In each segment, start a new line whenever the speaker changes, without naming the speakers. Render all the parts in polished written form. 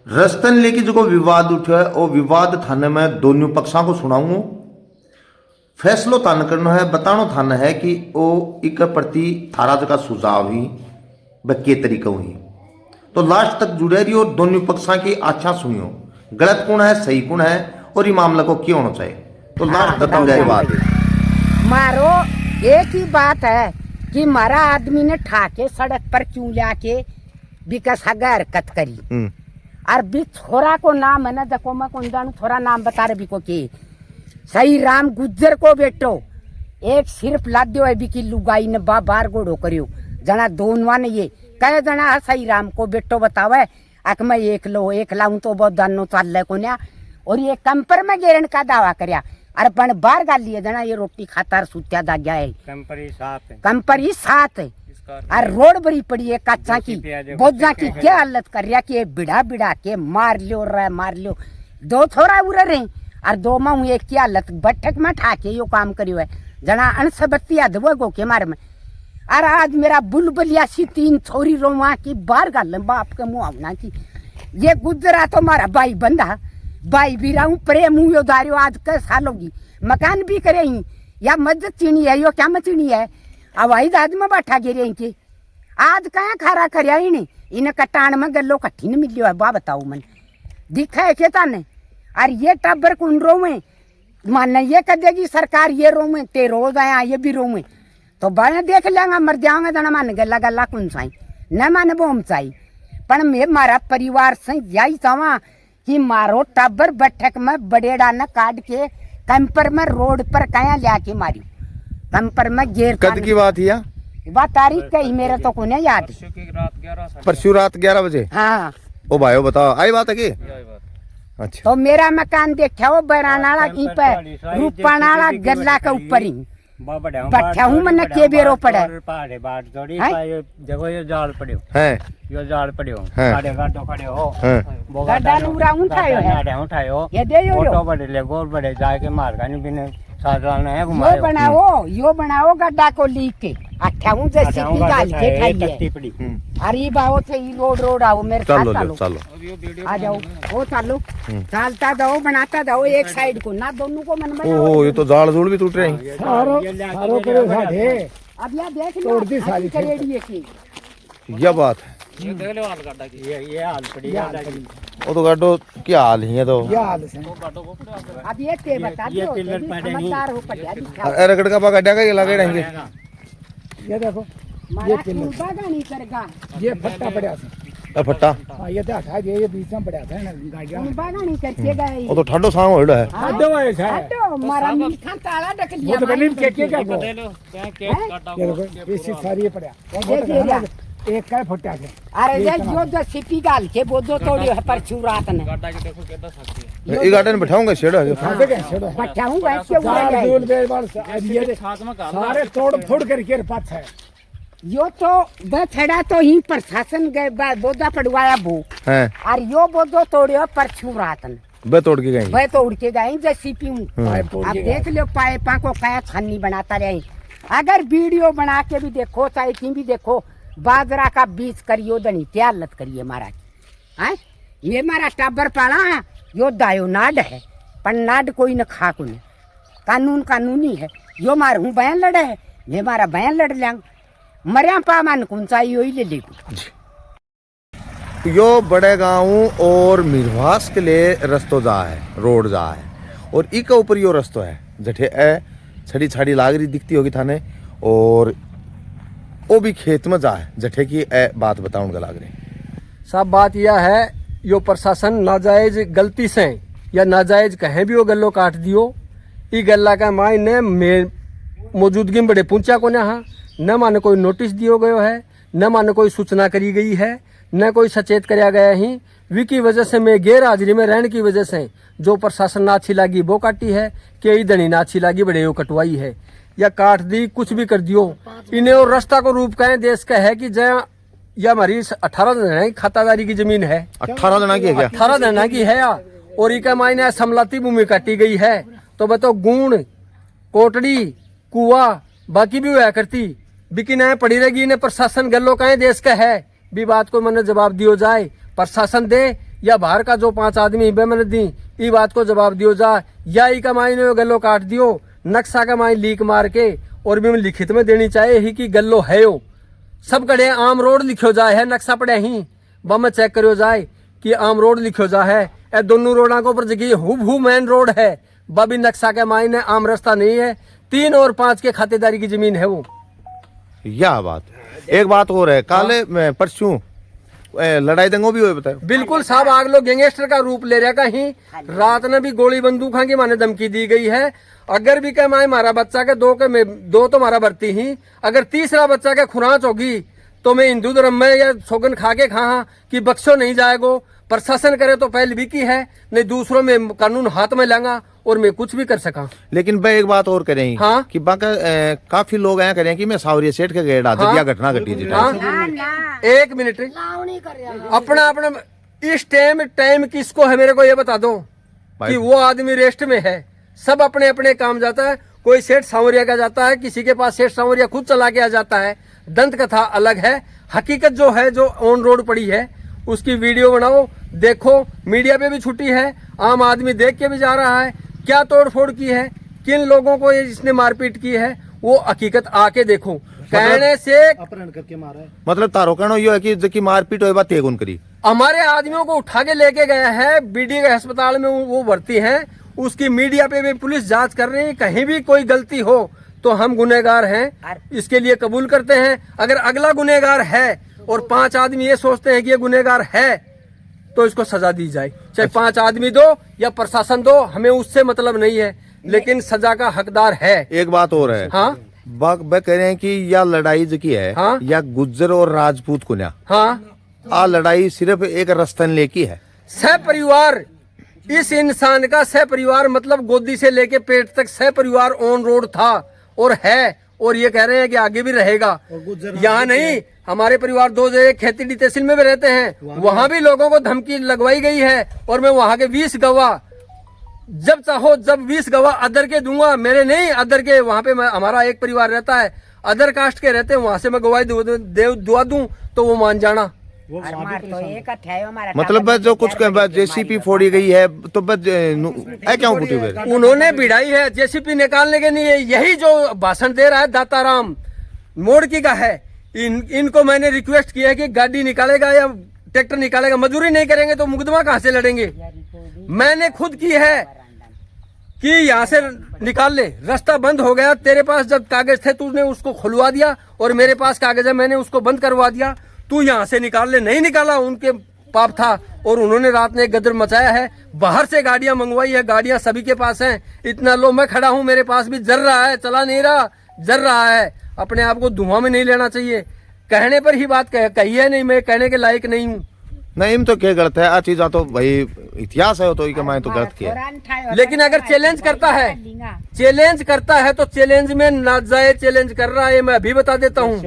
रस्तन लेके जो विवाद उठो है वो विवाद थाने में दोनों पक्षों को सुनाऊंगा। फैसलो थान करना है, बतानो थाना है कि वो एक प्रति थारा जगह सुझाव ही वह के तरीका हुई। तो लास्ट तक जुड़े रही और दोनों पक्षों की अच्छा सुनियो, गलत कौन है सही कौन है और ये मामला को क्यों होना चाहिए। तो लास्ट तक जुड़े बात है।
मारो एक ही बात है कि मारा आदमी ने ठाके सड़क पर क्यों लाके विकास हरकत करी और भी छोरा को नाम है ना, देखो मैं कौन जानू थोड़ा नाम बता रहे को के सही राम गुज्जर को बेटो एक सिर्फ लाद्यो है भी की लुगाई ने बार गोड़ो करियो जना दोनों ने ये कह जना सही राम को बेटो बतावे अक मैं एक लाऊं तो बहुत दानो चल को ना और ये कंपर में गेरन का दावा करया अरे पण बाहर गाल लिए जना ये रोटी खाता सुत्या दा गया है कंपरी साथ है और रोड बड़ी पड़ी है कच्चा की बोझा की क्या हालत कर रहा कि बिड़ा के मार लियो दो थोड़ा उड़ रहे और दो माऊ एक की हालत बैठक में ठाके यो काम करियो है जना अनसबत्ती अधवा गो के मार में। और आज मेरा बुलबुलिया सी 3 छोरी रोवा की बाहर गाल बाप के मुँह आवना की ये गुजरा तो मारा भाई बंदा भाई भी रहूं प्रेम हूँ यो दारियो आज के सालोगी मकान भी करे ही या मस्जिद चीनी है यो क्या मचीनी है हवाई जहाज में बैठा गिरे इनके आज कहाँ खारा करया इन्हें इन्हें कटान में गलो कट्ठी न मिलियो है बा बताओ मन दिखा है खेता ने और ये टब्बर कुन रो में माने ये कर देगी सरकार ये रो में ते रोज आया ये भी रो में तो बाया देख लेंगा मर जाऊंगा जना मान गला गला कुन साई न माने बोम चाई पर मैं मारा परिवार से यही चाहवा कि मारो टब्बर बैठक में बड़ेड़ा न काट के कंपर में रोड पर कया लिया मारी कंपर में घेर
कद की बात है
बात तारीख कही मेरे तो को नहीं याद
परसों रात 11 बजे।
हाँ
ओ भाई बताओ आई बात है कि अच्छा
तो मेरा मकान देखा वो बरानाला की पे रूपानाला गल्ला के ऊपर ही बैठा हूँ मैंने के बेरो पड़े
देखो ये जाल पड़ियो
है
यो जाल पड़ियो
हैं?
गाड़े गाड़ो खड़े हो
हैं?
गड्ढा नूरा उठायो है
गाड़े उठायो
ये दे यो
फोटो बड़े ले गोल बड़े जाके मार गानी बिने साधारण है
यो बनाओ गड्ढा को लीक के अच्छा हूँ जैसे की गाल के खाइए अरे बाओ थे ये रोड आओ मेरे साथ
चलो
आ जाओ वो चालो चालता जाओ बनाता जाओ एक साइड को ना दोनों को मन बनाओ।
ओहो ये तो जाल जोड़ भी टूट रहे हैं।
सारो करो साढ़े अब या देख लो तोड़ दी सारी करेड़िए की
यह बात है
ये देख लो हाल गाड़ा की ये हाल पड़ी
वो तो गाडो क्या हाल ही है तो
अब ये ते बता दो समझदार हो पड़िया दिखा
अरे रगड़ का गड्ढा का ये लगे रहेंगे।
ये देखो
ये बागा नहीं करेगा
ये फट्टा पड़ा था
फट्टा
ये तो हटा दिए ये बीच में पड़ा था ना गाड़ियां
बागा नहीं करके गए
वो तो ठंडो सांग होड़ा है।
हड्डो है
हटो मारा मिठा ताला ढक
वो
लिया
तो गली में के का वो
दे लो केक काटा
ये देखो ये सारी ये पड़ा
देखिए
एक का फट्टा है।
अरे ये जो सिपी गाल के वो दो तोड़ियो है पर छुरात ने
गाड़ा की देखो कितना सकती है
ये गार्डन में बैठाऊंगा शेड़ा
खाते कैसे हो
बैठा हूं वैसे उड़
चार
गए
दूर बेर बार ये
साथ में काल
सारे तोड़ फोड़ करके पास है
यो तो बछड़ा तो ही प्रशासन गए बोधा पड़वाया बो
हैं
और यो बोधो तोड़ियो पर छुरात ने
बे तोड़ के गए
वह तो उड़ के गए जैसे सीपी हूँ अब देख लो पाइपा को क्या छन्नी बनाता रहे। अगर वीडियो बना के भी देखो चाहे की भी देखो बाजरा का बीज करियो दनी क्या हालत करिए महाराज है ये मारा टाबर पाला है यो दायो नाड है पर नाड कोई न खा को नहीं कानून कानूनी है यो मार हूँ बयान लड़े है मैं मारा बयान लड़ लियांग मरिया पा मान कौन सा यो ही ले ले
यो बड़े गांव और मिरवास के लिए रस्तो जा है रोड जा है और इका ऊपर यो रस्तो है जठे ए छड़ी छड़ी लाग रही दिखती होगी थाने और वो भी खेत में जा है जठे की ए बात बताऊंगा लाग रही
सब बात यह है यो प्रशासन नाजायज गलती से या नाजायज कहीं भी वो गल्लो काट दियो ई गल्ला का मायने में मौजूदगी में बड़े पूछा को न माने कोई नोटिस दियो गयो है न माने कोई सूचना करी गई है न कोई सचेत कराया गया ही वी की वजह से मैं गैर हाजिरी में रहने की वजह से जो प्रशासन ना अच्छी लगी वो काटी है कि इधनी ना अच्छी लगी बड़े यो कटवाई है या काट दी कुछ भी कर दियो इन्हें और रास्ता को रूप कहें देश का है कि जय या हमारी 18 जना की खातादारी की जमीन है
18 जना की है क्या
18 जना की है या और इका मायने समलाती भूमि काटी गई है तो बताओ गुण कोटड़ी कुआ बाकी भी हुआ करती बिकिन पड़ी रहेगी इन्हें प्रशासन गल्लो कहें देश का है भी बात को मैंने जवाब दियो जाए प्रशासन दे या बाहर का जो 5 आदमी बे मैंने दी ई बात को जवाब दियो जा, या ई का माई ने गल्लो काट दियो नक्शा का माई लीक मार के, और भी मैं लिखित में देनी चाहिए ही कि गल्लो है यो सब कड़े आम रोड लिखो जाए है, नक्शा पड़े ही बम में चेक करियो जाए कि आम रोड लिखो जा है। ए दोनों रोडा को ऊपर जगह हु मेन रोड है, बबी नक्शा के माई ने आम रास्ता नहीं है, 3 और 5 के खातेदारी की जमीन है वो।
यह बात एक बात और है, काले में परसों लड़ाई दंगों भी हुए बताए।
बिल्कुल साहब, आग लोग गैंगस्टर का रूप ले रहा कहीं, रात में भी गोली बंदूक की माने धमकी दी गई है। अगर भी कह माए मारा बच्चा के दो तो मारा भरती ही, अगर तीसरा बच्चा के खुराच होगी तो मैं हिंदू धर्म में या सोगन खा के खा कि बख्शो नहीं जाएगो। प्रशासन करे तो पहले भी की है, नहीं दूसरों में कानून हाथ में लांगा और मैं कुछ भी कर सका।
लेकिन भाई एक बात और करें
हाँ?
कि बाका काफी लोग ऐसा करें कि मैं सावरिया सेठ के गेड़ा
हाँ?
घटना घटी जी।
हाँ? एक मिनट, अपना अपना इस टाइम किसको है मेरे को ये बता दो कि वो आदमी रेस्ट में है। सब अपने अपने काम जाता है, कोई सेठ सांवरिया का जाता है, किसी के पास सेठ सांवरिया खुद चला के आ जाता है। दंत कथा अलग है, हकीकत जो है जो ऑन रोड पड़ी है उसकी वीडियो बनाओ, देखो, मीडिया पे भी छुट्टी है, आम आदमी देख के भी जा रहा है क्या तोड़फोड़ की है, किन लोगों को इसने मारपीट की है, वो हकीकत आके देखो। कहने से
अपहरण करके मारा है।
मतलब तारो कहना यो है कि जबकि मारपीट हो बात तेगुन करी,
हमारे आदमियों को उठा के लेके गया है, बीडी के अस्पताल में वो भर्ती है, उसकी मीडिया पे भी पुलिस जांच कर रही है। कहीं भी कोई गलती हो तो हम गुनहगार हैं, इसके लिए कबूल करते हैं। अगर अगला गुनहगार है और 5 आदमी ये सोचते हैं कि ये गुनहगार है तो इसको सजा दी जाए, चाहे 5 आदमी दो या प्रशासन दो, हमें उससे मतलब नहीं है, लेकिन सजा का हकदार है।
एक बात और है,
हाँ
वे कह रहे हैं कि यह लड़ाई जो की है,
हाँ?
या गुज्जर और राजपूत को ना,
हाँ,
आ लड़ाई सिर्फ एक रस्तन लेकी है।
सह परिवार, इस इंसान का सह परिवार मतलब गोदी से लेके पेट तक सह परिवार ऑन रोड था और है, और ये कह रहे हैं कि आगे भी रहेगा। यहाँ नहीं, हमारे परिवार 2 जगह खेती तहसील में भी रहते हैं, वहाँ भी लोगों को धमकी लगवाई गई है, और मैं वहाँ के 20 गवाह जब चाहो जब 20 गवाह अदर के दूंगा, मेरे नहीं अदर के, वहाँ पे हमारा एक परिवार रहता है, अदर कास्ट के रहते हैं, वहाँ से मैं गवाही दुआ दूं तो वो मान जाना।
मतलब जो कुछ जेसीपी फोड़ी गई है तो क्या फूटी हुई?
उन्होंने भिड़ाई है जेसीपी निकालने के लिए। यही जो भाषण दे रहा है दाताराम मोड़की का है, इनको मैंने रिक्वेस्ट किया है कि गाड़ी निकालेगा या ट्रैक्टर निकालेगा, मजदूरी नहीं करेंगे तो मुकदमा कहाँ से लड़ेंगे। मैंने खुद की है कि यहाँ से निकाल ले, रास्ता बंद हो गया, तेरे पास जब कागज थे तूने उसको खुलवा दिया और मेरे पास कागज है मैंने उसको बंद करवा दिया, तू यहाँ से निकाल ले। नहीं निकाला, उनके पाप था, और उन्होंने रात में गदर मचाया है, बाहर से गाड़ियां मंगवाई है, गाड़ियां सभी के पास हैं। इतना लो मैं खड़ा हूँ, मेरे पास भी जल रहा है, चला नहीं रहा, जल रहा है। अपने आप को धुआं में नहीं लेना चाहिए, कहने पर ही बात कही है, नहीं मैं कहने के लायक नहीं हूँ।
नहीं तो क्या गलत है, आ चीज तो भाई इतिहास है, तो कमाए तो गलत किया।
लेकिन अगर चैलेंज करता है तो चैलेंज में नाजायज चैलेंज कर रहा है, मैं अभी बता देता हूँ।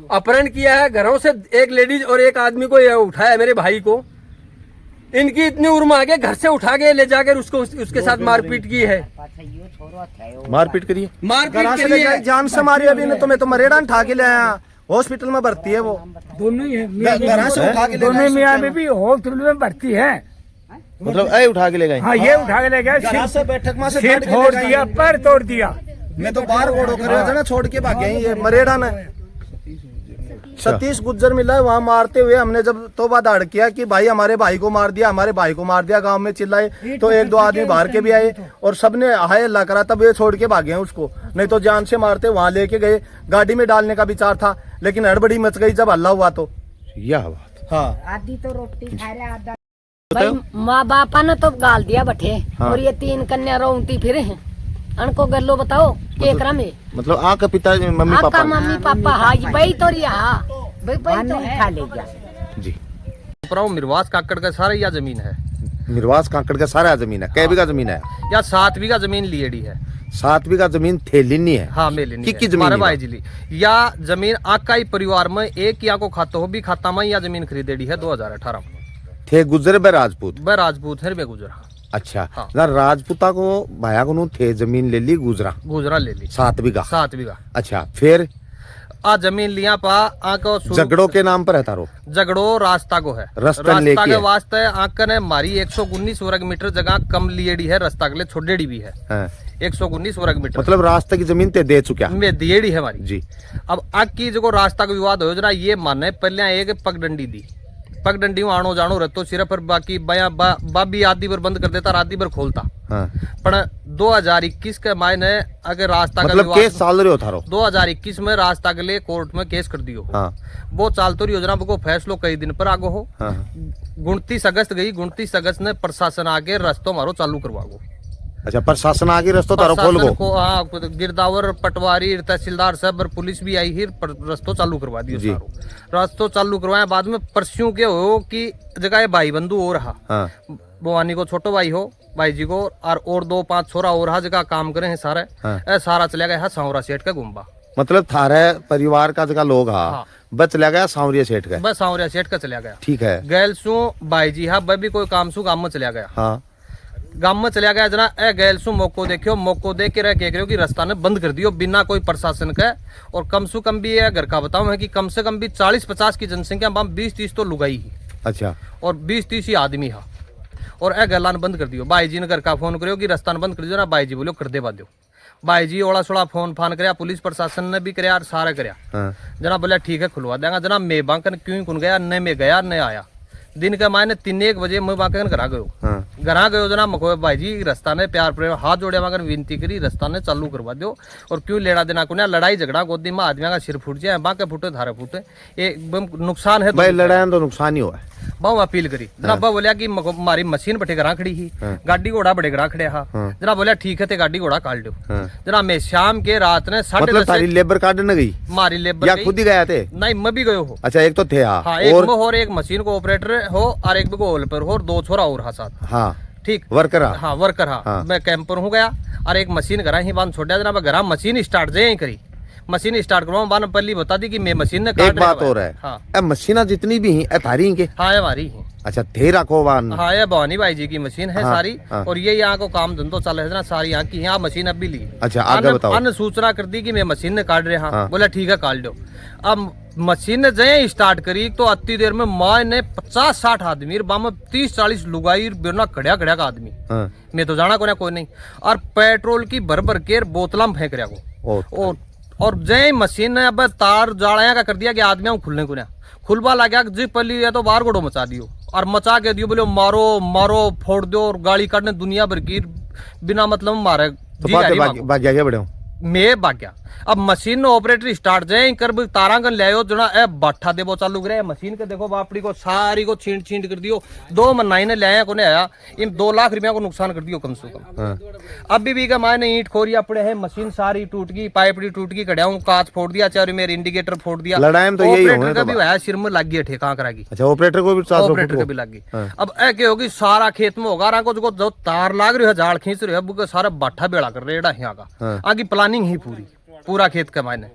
अपहरण किया है, घरों से एक लेडीज और एक आदमी को ये उठाया, मेरे भाई को, इनकी इतनी उर्मा आगे घर से उठा के ले जाकर उसके साथ मारपीट की है।
मारपीट करिए,
मारपीट करिए,
जान से मारी। अभी मैं तो मरेड़ा उठा के ले आया, हॉस्पिटल में भर्ती है वो।
दोनों ही है,
दोनों मियाँ में भी हॉस्पिटल में भर्ती है।
मतलब ऐ उठा के ले गए।
हाँ, ये उठा के ले गए,
से बैठक में से
सिर फोड़ दिया, पैर तोड़ दिया।
मैं तो बाहर घोड़ो कर रहा था ना, छोड़ के भाग गए।
ये मरेड़ा में 36 गुज्जर मिला है, वहाँ मारते हुए हमने जब तोबा दाड़ किया कि भाई हमारे भाई को मार दिया, हमारे भाई को मार दिया, गांव में चिल्लाए, तो 1-2 आदमी बाहर के भी आए और सबने हाय अल्लाह करा, तब ये छोड़ के भागे हैं उसको, नहीं तो जान से मारते। वहाँ लेके गए, गाड़ी में डालने का विचार था, लेकिन हड़बड़ी मच गई जब हल्ला हुआ तो।
यह बात,
हाँ,
आधी तो रोटी खा रहे, आधा
माँ बापा ने तो गाल दिया बठे।
हाँ।
और ये 3 कन्या रोती फिरे हैं, अनको गल्लो बताओ केकरा में
मतलब आपका पिता मम्मी
आपका
पापा
मम्मी पापा हाज भाई तो रिया भाई तो
नहीं
है।
खा ले गया।
जी।
मिरवास काकड़ का सारा यह जमीन है,
मिरवास कांकड़ का सारा जमीन है, कै बीघा जमीन है?
या 7 बीघा जमीन लिएडी है।
7 बीघा जमीन थे लिनी है।
हाँ मेलिनी
की
है,
जमीन
हमारे
है?
भाई जिली या जमीन आका ही परिवार में एक या को खातो हो भी खाता में या जमीन खरीदेड़ी है 2018 में।
थे गुजर बे राजपूत?
वह राजपूत है, गुजरा।
अच्छा,
हाँ।
ना राजपूता को भाया को थे जमीन ले ली, गुजरा
गुजरा ले ली
7 बीघा।
7 बीघा।
अच्छा, फिर
आ जमीन लिया पा आको
झगड़ों के नाम पर है तारो।
झगड़ो रास्ता को है,
रास्ता लेके
के
है।
वास्ते आंक ने मारी 119 वर्ग मीटर जगह कम लिएड़ी है, रास्ता के लिए छोड़ेड़ी भी है
हाँ।
119 वर्ग मीटर
मतलब रास्ते की जमीन ते दे चुका
में दिएड़ी है हमारी
जी।
अब आग की जो रास्ता का विवाद हो जरा ये माने पहले एक पगडंडी दी, पगडंडी में आनो जानो रहतो सिर्फ पर बाकी बया बाबी आदि पर बंद कर देता, राती पर खोलता।
हाँ।
पर 2021 के मायने अगर रास्ता
मतलब
का
केस चाल रहे हो थारो
2021 में रास्ता के लिए कोर्ट में केस कर दियो।
हाँ।
वो चालतो रही योजना को फैसलो कई दिन पर आगो हो।
हाँ।
29 अगस्त गई, 29 अगस्त ने प्रशासन आके रस्तों मारो चालू करवागो।
अच्छा प्रशासन आगे रस्तो तारो खोल गो।
को हाँ गिरदावर पटवारी तहसीलदार सब और पुलिस भी आई ही रस्तो चालू करवा दियो
जी।
सारो। रस्तो चालू करवाया बाद में परस्यों के हो कि जगह भाई बंधु हो रहा।
हाँ।
भवानी को छोटो भाई हो भाई जी को और 2-5 छोरा और रहा जगह काम करे हैं सारे।
हाँ।
सारा चला गया है सांवरा सेठ का गुम्बा।
मतलब थारे परिवार का जगह लोग
हाँ।
बच चला गया सांवरिया सेठ का।
बस सांवरा सेठ का चला गया।
ठीक है।
गैल सु भाई जी हाँ भी कोई काम सु गांव में चला गया।
हाँ।
गांव में चला गया जना ए गैल सु मौको देखियो, मौको देख के रह के कि रास्ता ने बंद कर दियो बिना कोई प्रशासन के। और कम से कम भी ये घर का बताऊं है कि कम से कम भी 40-50 की जनसंख्या 20-30 तो लुगाई ही
अच्छा।
और 20-30 ही आदमी हा। और ए गल्ला ने बंद कर दियो। भाई जी ने घर का फोन करियो कि रास्ता ने बंद कर दियो ना, भाई जी बोलो कर दे दो। भाई जी ओड़ा सोड़ा फोन फान करया, पुलिस प्रशासन ने भी करया और सारा करया।
हाँ।
जना बोला ठीक है खुलवा देंगे। जना मैं बांकन क्यों कुन गया न मैं गया न आया। दिन के मायने 3-1 बजे मैं बांकन घर आ गयो।
हाँ।
घर आ गयो जना मको भाई जी रास्ता ने प्यार प्रेम हाथ जोड़े मांगन विनती करी रास्ता ने चालू करवा दो। और क्यों लेना देना को लड़ाई झगड़ा गोदी में आदमी का सिर फूट जाए, बांके फूटे धारे फूटे, ये नुकसान है।
भाई लड़ाई तो नुकसान ही हुआ है।
बहु अपील करी जना बोलिया कि मारी मशीन बटे घरा खड़ी ही, गाड़ी घोड़ा बड़े घरा खड़े हा। जना बोलिया ठीक है ते गाड़ी घोड़ा काट दो। जना मैं शाम के रात ने 10:30
मतलब तारी लेबर कार्ड न गई
मारी लेबर
या खुद ही गया थे?
नहीं मैं भी गयो हो।
अच्छा एक तो थे
हाँ, एक और एक मशीन को ऑपरेटर हो और एक को होल पर हो और 2 छोरा और हा साथ।
हाँ
ठीक
वर्कर
हाँ वर्कर हाँ। मैं कैंपर हूँ गया और एक मशीन घरा ही बांध छोड़ा जना घरा मशीन स्टार्ट जे करी। मशीन स्टार्ट करवाऊं बान पहली बता दी कि मैं मशीन ने
एक बात और है।
हाँ।
मशीना जितनी भी हैं थारी के?
हाँ ये हमारी है।
अच्छा थे रखो वान।
हाँ ये भवानी भाई जी की मशीन है।
हाँ,
सारी
हाँ।
और ये यहाँ को काम धंधो चल है ना सारी यहाँ की। यहाँ मशीन अब भी ली।
अच्छा आगे बताओ।
अन्य सूचना कर दी कि मैं मशीन ने काट रहा।
हाँ।
बोला ठीक है काट दो। अब मशीन ने जय स्टार्ट करी तो अति देर में माँ ने 50-60 आदमी बाम 30-40 लुगाई बिना खड़िया खड़िया का आदमी।
हाँ।
मैं तो जाना कोई नहीं। और पेट्रोल की भर भर के बोतला में फेंक रहा और जय मशीन ने अब तार जाड़िया का कर दिया कि आदमियों खुलने को ना खुलवा लगा जी पहली है तो बाहर गोड़ो मचा दियो और मचा के दियो बोले मारो मारो फोड़ दो और गाड़ी काटने दुनिया भर की बिना मतलब मारे।
तो भाग्या बड़े
मैं भाग्या। अब मशीन ऑपरेटर स्टार्ट जाए कर तारांगन ले जना ए बाठा देवो चालू करे मशीन के देखो बापड़ी को सारी को छींट छींट कर दियो। 2 महीने ने ले आया को आया इन 2 लाख रुपया को नुकसान कर दियो कम से कम।
हाँ।
अभी भी का मायने ईंट खोरिया पड़े है, मशीन सारी टूट गई, पाइपड़ी टूट गई, कड़ियाऊं कांच फोड़ दिया, चारों मेरे इंडिकेटर फोड़ दिया।
लड़ाई में तो यही
ऑपरेटर का भी आया सिर में लग गया ठेका करा की।
अच्छा ऑपरेटर को भी
ऑपरेटर का भी लग गई। अब ए क्या होगी सारा खेत में होगा राको जो तार लाग रही है जाल खींच रही है सारा बाठा बेड़ा कर रहे यहाँ का। आगे प्लानिंग ही पूरा खेत के मायने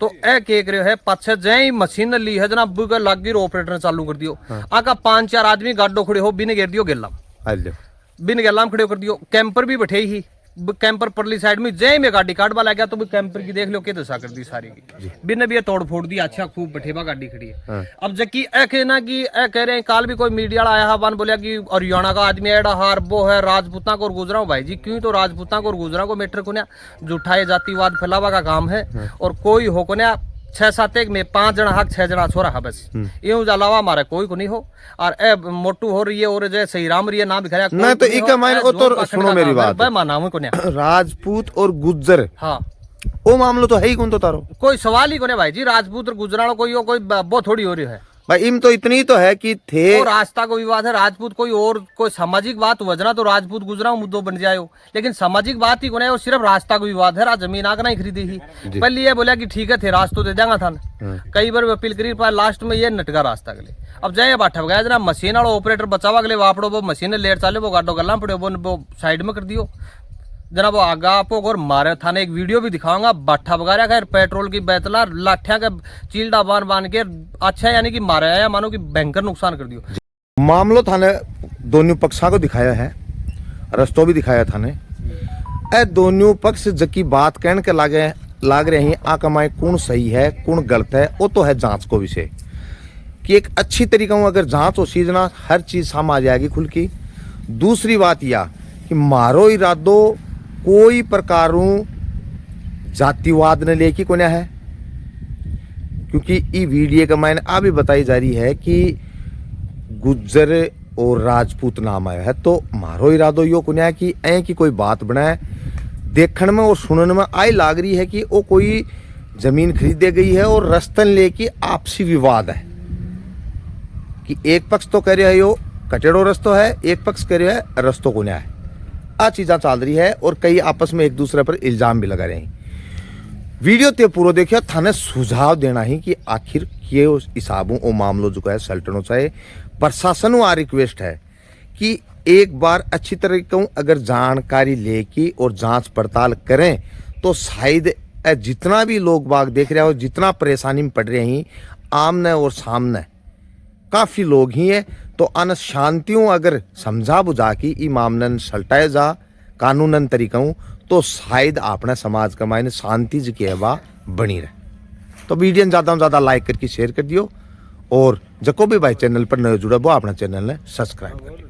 तो ए केक रहे है पाछे जय मशीन ली है जना बुगा लग गई ऑपरेटर चालू कर दियो। आका 5-4 आदमी गाडो खड़े हो बिन घेर दियो बिन गेलाम खड़े कर दियो। कैंपर भी बैठे ही कैंपर परली साइड में जय में गाड़ी काटवा लग गया तो कैंपर की देख लो के दशा कर दी सारी की बिन भी तोड़ फोड़ दी। अच्छा खूब बैठेबा गाड़ी खड़ी है। अब जबकि ए कहना कि ए कह रहे हैं काल भी कोई मीडिया आया है बान बोलिया कि हरियाणा का आदमी एड़ा हार वो है राजपूता को गुजरा भाई जी क्यों तो राजपूता को गुजरा को मेटर को झूठा जातिवाद फैलावा का काम है। और कोई हो को 6-7 में 5 जना हक 6 जना छोरा है बस यूं अलावा हमारा कोई को नहीं हो। और ए मोटू हो रही है और जय सही राम रही है नाम दिखाया
नहीं तो इका मायने वो तो सुनो मेरी बात
नाम को
राजपूत और गुज्जर
हाँ
वो मामलो तो है ही कौन तो तारो
कोई सवाल ही को भाई जी। राजपूत और गुजराणो कोई बहुत थोड़ी हो रही है
भाई इम तो इतनी तो है कि थे
वो रास्ता को विवाद है। राजपूत कोई और कोई सामाजिक बात वजना तो राजपूत गुजराओ मुद्दों बन जाए लेकिन सामाजिक बात ही को नहीं। और सिर्फ रास्ता को विवाद है। जमीन आगना ही खरीदी ही पहले ये बोला कि ठीक है थे रास्ता दे देंगे था कई बार अपील करी पर लास्ट में ये नटका रास्ता के लिए। अब जाए बाठा गया जना मशीन वाला ऑपरेटर बचावा के लिए वापड़ो वो मशीन लेट चाले वो गाडो गला पड़े वो साइड में कर दियो जना वो आगा आपको और मारे थाने एक वीडियो भी दिखाऊंगा बाठा बगाया खैर पेट्रोल की बैतला लाठिया के चीलडा बांध के अच्छा यानी कि मारे आया मानो कि भयंकर नुकसान कर दियो।
मामलो थाने दोनों पक्षा को दिखाया है रस्तो भी दिखाया थाने ए दोनों पक्ष जकी बात कहने के लागे लाग रहे हैं आ कमाए कौन सही है कौन गलत है, वो तो है जांच को विषय कि एक अच्छी तरीका हूँ अगर जांच हो सीजना हर चीज सामने आ जाएगी खुल की। दूसरी बात यह कि मारो इरादो कोई प्रकारों जातिवाद ने लेके कोने है, क्योंकि ई वीडियो का मैंने अभी बताई जा रही है कि गुज्जर और राजपूत नाम आया है, तो मारो इरादो यो कोने है कि ऐ की कोई बात बनाए देखने में और सुनने में आई लाग रही है कि वो कोई जमीन खरीदे गई है और रस्तन लेके आपसी विवाद है कि एक पक्ष तो कह रहा है यो कटेड़ो रस्तो है, एक पक्ष कह रहा है रस्तो कोने है। आ चीजा चल रही है और कई आपस में एक दूसरे पर इल्जाम भी लगा रहे हैं। वीडियो ते पूरा देखिए, थाने सुझाव देना ही कि आखिर ये हिसाबों और मामलों जो है सल्टनों चाहे प्रशासन आ रिक्वेस्ट है कि एक बार अच्छी तरीके अगर जानकारी लेके और जांच पड़ताल करें तो शायद जितना भी लोग बाग देख रहे हो जितना परेशानी में पड़ रहे हैं आमने और सामने काफी लोग ही है, तो अन शांतियों अगर समझा बुझा की ई मामलन सल्टाए जा कानूनन तरीकों तो शायद अपने समाज का मायने शांति जी की हवा बनी रहे। तो वीडियो ज़्यादा से ज़्यादा लाइक करके शेयर कर दियो और जको भी भाई चैनल पर नए जुड़ा वो अपना चैनल ने सब्सक्राइब कर